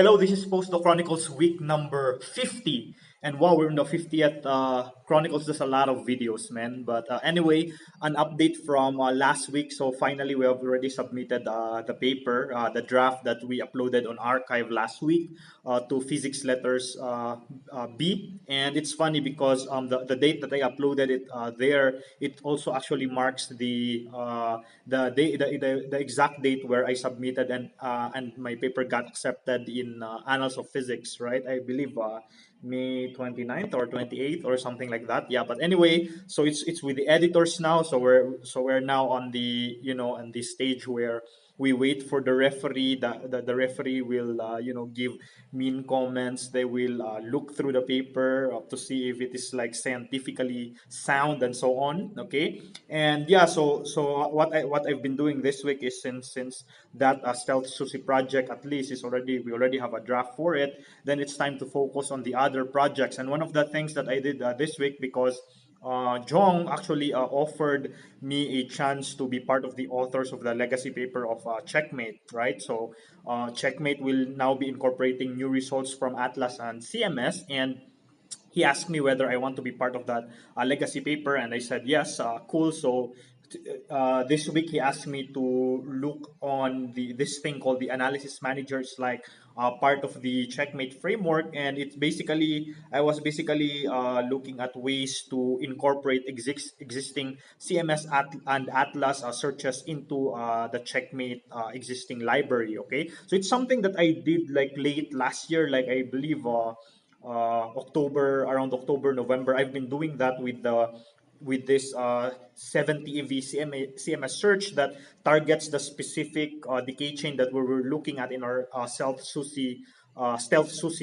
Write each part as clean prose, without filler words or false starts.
Hello, this is Postdoc Chronicles week number 50. And wow, we're in the 50th Chronicles. There's a lot of videos, man. But anyway, an update from last week. So finally, we have already submitted the paper, the draft that we uploaded on archive last week to Physics Letters B. And it's funny because the date that I uploaded it there, it also actually marks the exact date where I submitted and my paper got accepted in Annals of Physics, right? I believe May 29th or 28th or something like that. Yeah, but anyway, so it's with the editors now. So we're now on the on the stage where we wait for the referee. The referee will give mean comments. They will look through the paper to see if it is like scientifically sound and so on. Okay, and yeah, so what I've been doing this week is since that stealth SUSY project at least is already we already have a draft for it. Then it's time to focus on the other projects. And one of the things that I did this week, because Jong actually offered me a chance to be part of the authors of the legacy paper of Checkmate, right? So Checkmate will now be incorporating new results from Atlas and CMS, and he asked me whether I want to be part of that legacy paper, and I said yes. Cool. So this week he asked me to look on this thing called the analysis manager. It's like part of the Checkmate framework, and it's basically I was basically looking at ways to incorporate existing CMS and Atlas searches into the Checkmate existing library. Okay, so it's something that I did like late last year, like I believe. Around October, November. I've been doing that with this 70 EV CMS search that targets the specific decay chain that we were looking at in our stealth SUSY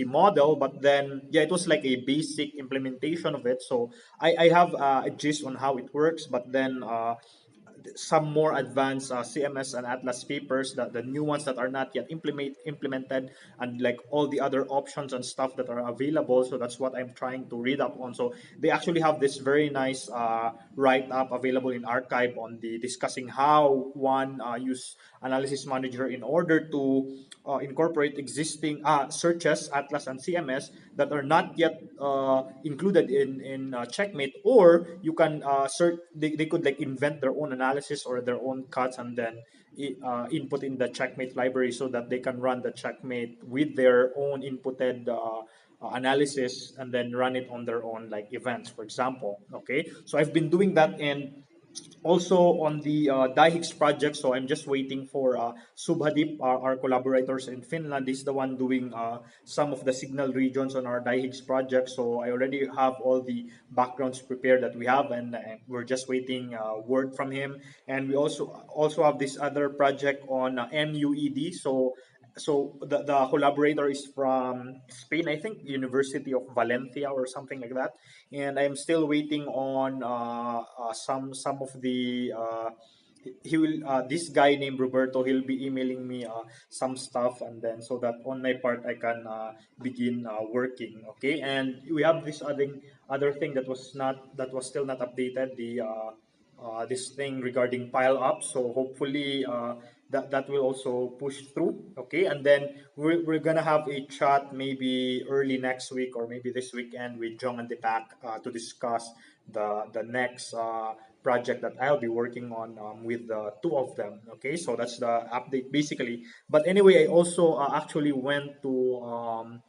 model. But then, yeah, it was like a basic implementation of it. So I have a gist on how it works, but then some more advanced CMS and Atlas papers, the new ones that are not yet implemented, and like all the other options and stuff that are available. So that's what I'm trying to read up on. So they actually have this very nice write up available in archive on the discussing how one use analysis manager in order to incorporate existing searches, Atlas and CMS, that are not yet included in Checkmate, or you can search. They could like invent their own analysis or their own cuts, and then input in the Checkmate library so that they can run the Checkmate with their own inputted analysis and then run it on their own like events, for example. Okay, so I've been doing that, and also on the Dihix project. So I'm just waiting for Subhadip, our collaborators in Finland. He's the one doing some of the signal regions on our Dihix project. So I already have all the backgrounds prepared that we have, and we're just waiting word from him. And we also have this other project on MUED. So the collaborator is from Spain, I think, University of Valencia or something like that. And I'm still waiting on some of the he will this guy named Roberto. He'll be emailing me some stuff, and then so that on my part I can begin working. Okay, and we have this other thing that was still not updated. The this thing regarding pile up. So hopefully that will also push through. Okay, and then we're gonna have a chat maybe early next week or maybe this weekend with Jong and Deepak to discuss the next project that I'll be working on with the two of them. Okay, so that's the update basically. But anyway, I also actually went to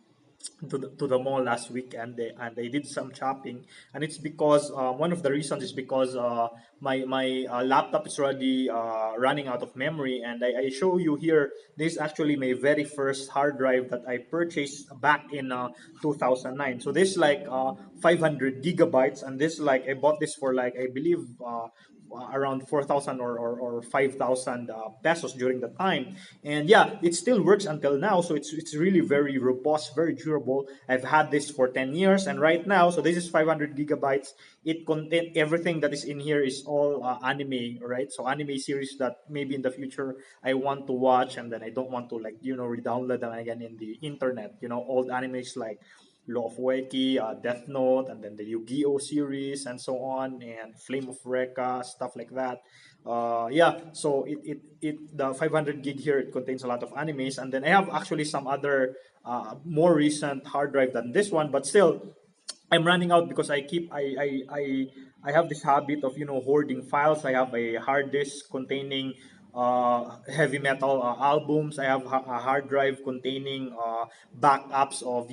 the mall last weekend, and they did some shopping. And it's because one of the reasons is because my laptop is already running out of memory. And I show you here, this is actually my very first hard drive that I purchased back in 2009. So this like 500 gigabytes, and this like I bought this for like I believe around 4,000 or 5,000 pesos during the time. And yeah, it still works until now. So it's really very robust, very durable. I've had this for 10 years, and right now, so this is 500 gigabytes. It contain everything that is in here is all anime, right? So anime series that maybe in the future I want to watch, and then I don't want to like re-download them again in the internet. Old animes like Law of Wacky, Death Note, and then the Yu-Gi-Oh series, and so on, and Flame of Recca, stuff like that. Yeah, so the 500 gig here, it contains a lot of animes, and then I have actually some other more recent hard drive than this one, but still I'm running out because I have this habit of hoarding files. I have a hard disk containing heavy metal albums. I have a hard drive containing backups of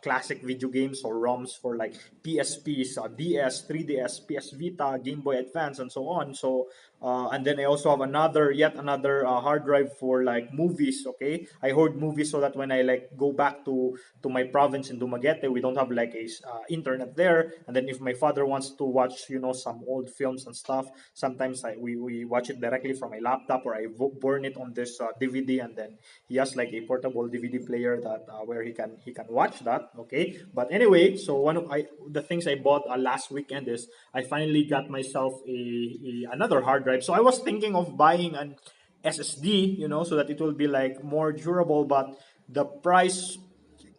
classic video games or ROMs for like PSPs, DS, 3DS, PS Vita, Game Boy Advance, and so on. So and then I also have yet another hard drive for like movies. Okay, I hoard movies so that when I like go back to my province in Dumaguete, we don't have like a internet there. And then if my father wants to watch some old films and stuff, sometimes we watch it directly from my laptop, or I burn it on this DVD, and then he has like a portable DVD player that where he can watch that. Okay, but anyway, so one of the things I bought last weekend is I finally got myself another hard drive. So I was thinking of buying an SSD, so that it will be like more durable, but the price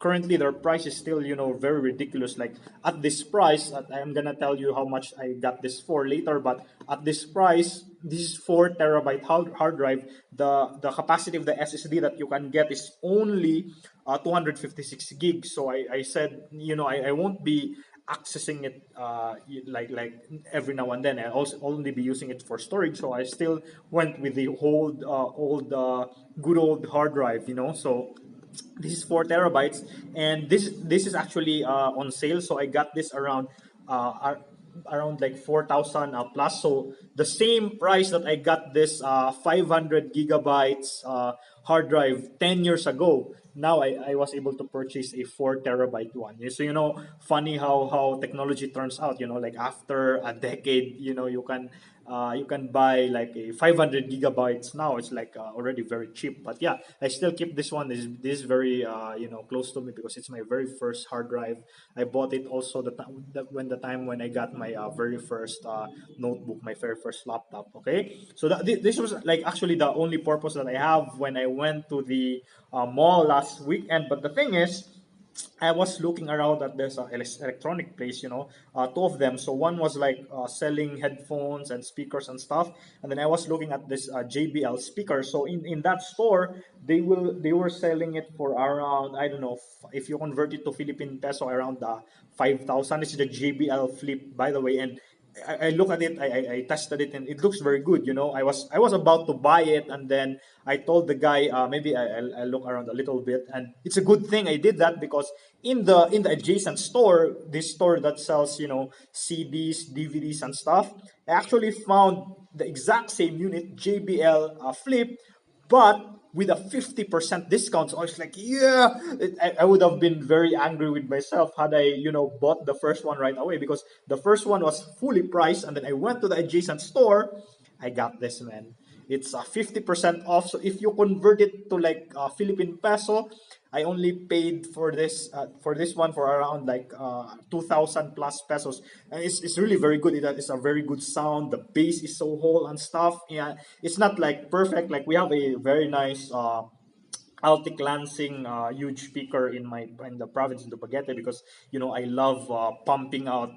currently their price is still very ridiculous. Like at this price, I'm gonna tell you how much I got this for later, but at this price, this is 4 terabyte hard drive. The capacity of the SSD that you can get is only 256 gigs. So I said, I won't be accessing it like every now and then. I also only be using it for storage, so I still went with the old good old hard drive. So this is 4 terabytes, and this is actually on sale. So I got this around like 4,000 plus. So the same price that I got this 500 gigabytes hard drive 10 years ago. Now I was able to purchase a 4 terabyte one. So funny how technology turns out. Like after a decade, you can buy like a 500 gigabytes now. It's like already very cheap. But yeah, I still keep this one. This is very close to me because it's my very first hard drive. I bought it also the time when I got my very first notebook, my very first laptop. Okay, so this was like actually the only purpose that I have when I went to the mall last weekend. But the thing is, I was looking around at this electronic place, two of them. So one was like selling headphones and speakers and stuff, and then I was looking at this JBL speaker. So in that store, they were selling it for around, I don't know, if you convert it to Philippine peso, around 5,000. This is the JBL Flip, by the way, and I look at it, I tested it, and it looks very good. I was about to buy it, and then I told the guy, maybe I'll look around a little bit, and it's a good thing I did that because in the adjacent store, this store that sells CDs, DVDs, and stuff, I actually found the exact same unit, JBL Flip, but with a 50% discount. So I was like, yeah, I would have been very angry with myself had I, bought the first one right away, because the first one was fully priced, and then I went to the adjacent store. I got this, man. It's 50% off. So if you convert it to like Philippine peso, I only paid for this one for around like 2,000 plus pesos, and it's really very good. It's a very good sound. The bass is so whole and stuff. Yeah, it's not like perfect. Like we have a very nice Altic Lansing huge speaker in the province of Dumaguete, because I love pumping out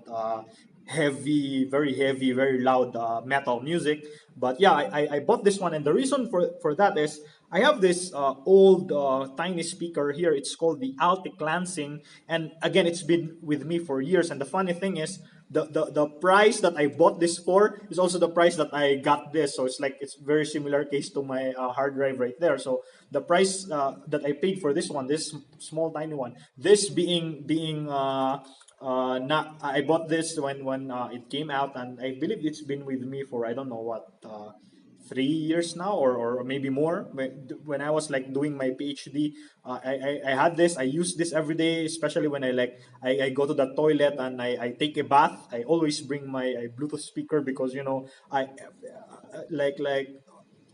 heavy, very loud metal music. But yeah, I bought this one, and the reason for that is I have this old tiny speaker here. It's called the Altic Lansing, and again, it's been with me for years. And the funny thing is, the price that I bought this for is also the price that I got this. So it's very similar case to my hard drive right there. So the price that I paid for this one, this small tiny one, this being not I bought this when it came out, and I believe it's been with me for I don't know what 3 years now, or maybe more. When I was like doing my PhD, I had this. I use this every day, especially when I go to the toilet and I take a bath. I always bring my Bluetooth speaker, because I like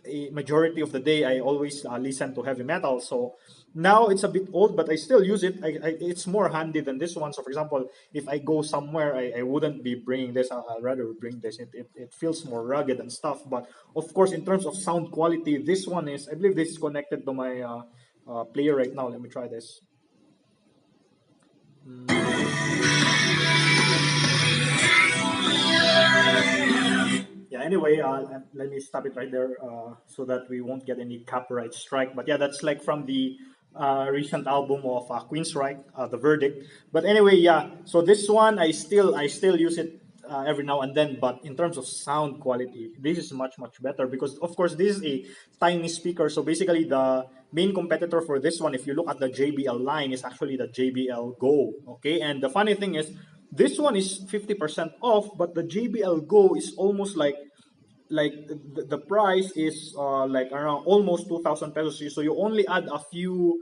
a majority of the day I always listen to heavy metal. So now it's a bit old, but I still use it. It's more handy than this one. So for example, if I go somewhere, I wouldn't be bringing this. I'd rather bring this. It feels more rugged and stuff. But of course, in terms of sound quality, this one is, I believe this is connected to my player right now. Let me try this. Yeah, anyway, let me stop it right there so that we won't get any copyright strike. But yeah, that's like from the recent album of Queensryche, The Verdict. But anyway, yeah. So this one, I still use it every now and then. But in terms of sound quality, this is much better because of course this is a tiny speaker. So basically, the main competitor for this one, if you look at the JBL line, is actually the JBL Go. Okay, and the funny thing is, this one is 50% off, but the JBL Go is almost like the price is like around almost 2,000 pesos. So you only add a few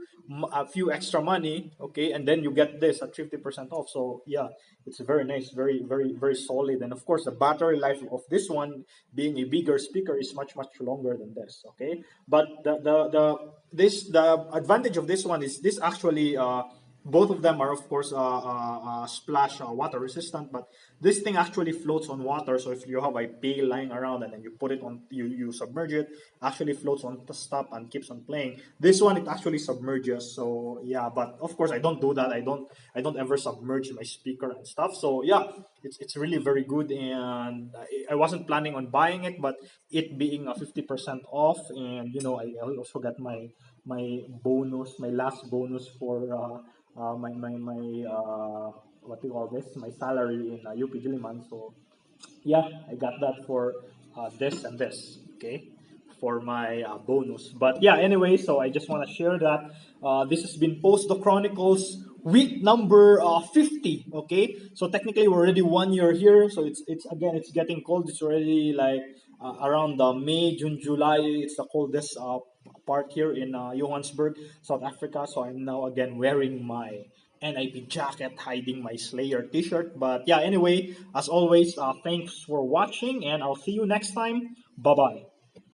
extra money, okay, and then you get this at 50% off. So yeah, it's very nice, very solid. And of course, the battery life of this one, being a bigger speaker, is much longer than this. Okay, but the advantage of this one is this actually both of them are of course splash water resistant, but this thing actually floats on water. So if you have a pail lying around and then you put it on, you submerge it, actually floats on the top and keeps on playing. This one, it actually submerges. So yeah, but of course I don't do that. I don't ever submerge my speaker and stuff. So yeah, it's really very good. And I wasn't planning on buying it, but it being a 50% off, and I also got my bonus, my last bonus for my what do you call this? My salary in UP Diliman. So yeah, I got that for this and this. Okay, for my bonus. But yeah, anyway, so I just want to share that this has been Postdoc Chronicles week number 50. Okay, so technically we're already 1 year here. So it's again, it's getting cold. It's already like around May, June, July. It's the coldest part here in Johannesburg, South Africa. So I'm now again wearing my NIP jacket, hiding my Slayer t-shirt. But yeah, anyway, as always, thanks for watching, and I'll see you next time. Bye bye.